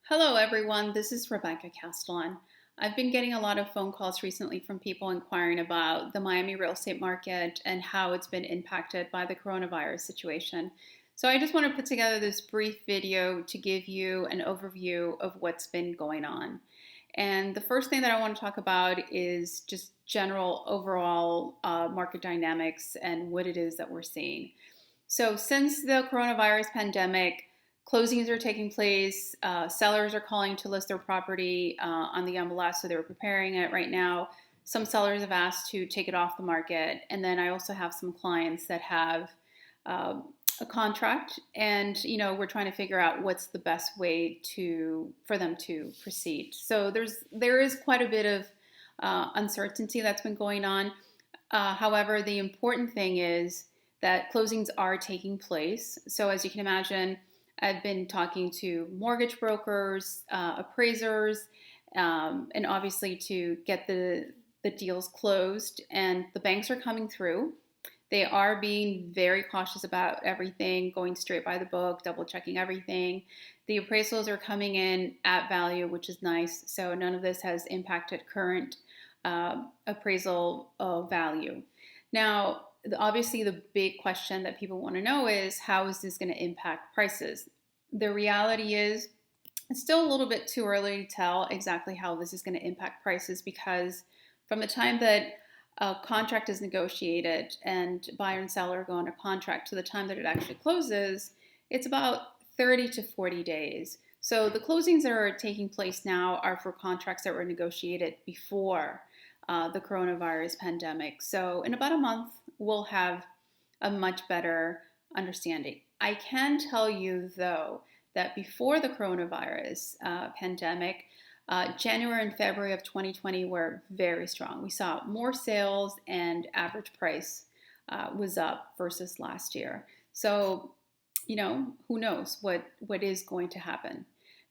Hello everyone, this is Rebecca Castellon. I've been getting a lot of phone calls recently from people inquiring about the Miami real estate market and how it's been impacted by the coronavirus situation. So I just want to put together this brief video to give you an overview of what's been going on. And the first thing that I want to talk about is just general overall market dynamics and what it is that we're seeing. So since the coronavirus pandemic, closings are taking place. Sellers are calling to list their property on the MLS, so they're preparing it right now. Some sellers have asked to take it off the market. And then I also have some clients that have a contract, and we're trying to figure out what's the best way for them to proceed. So there is quite a bit of uncertainty that's been going on. However, the important thing is that closings are taking place. So as you can imagine, I've been talking to mortgage brokers, appraisers, and obviously to get the deals closed. And the banks are coming through. They are being very cautious about everything, going straight by the book, double checking everything. The appraisals are coming in at value, which is nice. So none of this has impacted current appraisal value. Now, obviously, the big question that people want to know is how is this going to impact prices? The reality is it's still a little bit too early to tell exactly how this is going to impact prices, because from the time that a contract is negotiated and buyer and seller go under contract to the time that it actually closes, it's about 30 to 40 days. So the closings that are taking place now are for contracts that were negotiated before the coronavirus pandemic. So in about a month, we'll have a much better understanding. I can tell you, though, that before the coronavirus pandemic, January and February of 2020 were very strong. We saw more sales and average price was up versus last year. So, who knows what is going to happen.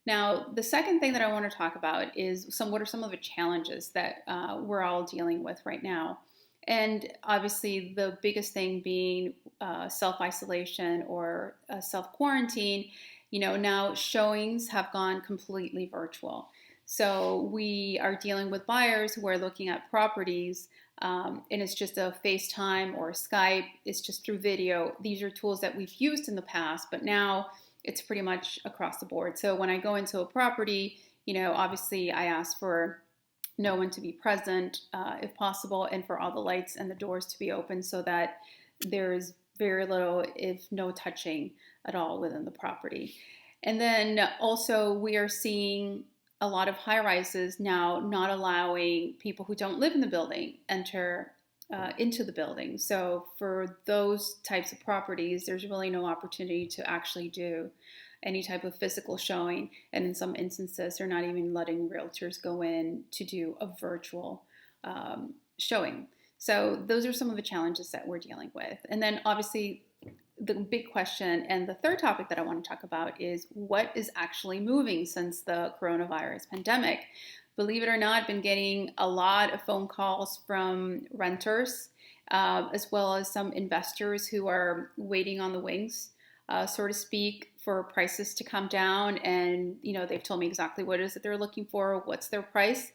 Now, the second thing that I want to talk about is what are some of the challenges that we're all dealing with right now. And obviously, the biggest thing being self-isolation or self-quarantine. Now showings have gone completely virtual. So we are dealing with buyers who are looking at properties, and it's just a FaceTime or Skype. It's just through video. These are tools that we've used in the past, but now it's pretty much across the board. So when I go into a property, obviously I ask for no one to be present if possible, and for all the lights and the doors to be open so that there's very little, if no touching at all within the property. And then also we are seeing a lot of high rises now not allowing people who don't live in the building enter into the building. So for those types of properties, there's really no opportunity to actually do any type of physical showing. And in some instances, they're not even letting realtors go in to do a virtual showing. So those are some of the challenges that we're dealing with. And then obviously the big question and the third topic that I want to talk about is what is actually moving since the coronavirus pandemic. Believe it or not, I've been getting a lot of phone calls from renters, as well as some investors who are waiting on the wings, so to speak, for prices to come down. And, they've told me exactly what it is that they're looking for, what's their price.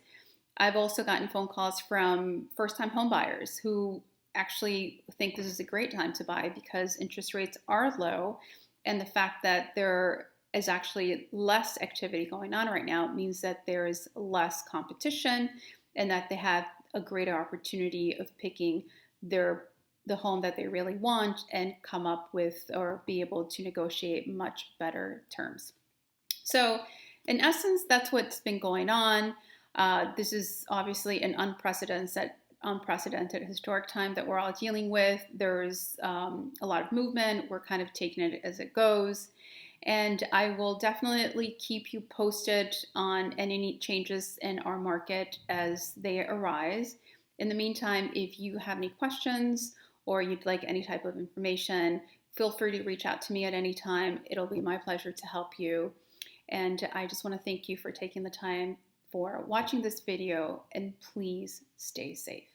I've also gotten phone calls from first-time home buyers who actually think this is a great time to buy because interest rates are low, and the fact that there is actually less activity going on right now means that there is less competition and that they have a greater opportunity of picking the home that they really want and come up with or be able to negotiate much better terms. So in essence, that's what's been going on. This is obviously an unprecedented historic time that we're all dealing with. There's a lot of movement. We're kind of taking it as it goes. And I will definitely keep you posted on any changes in our market as they arise. In the meantime, if you have any questions or you'd like any type of information, feel free to reach out to me at any time. It'll be my pleasure to help you. And I just want to thank you for taking the time for watching this video, and please stay safe.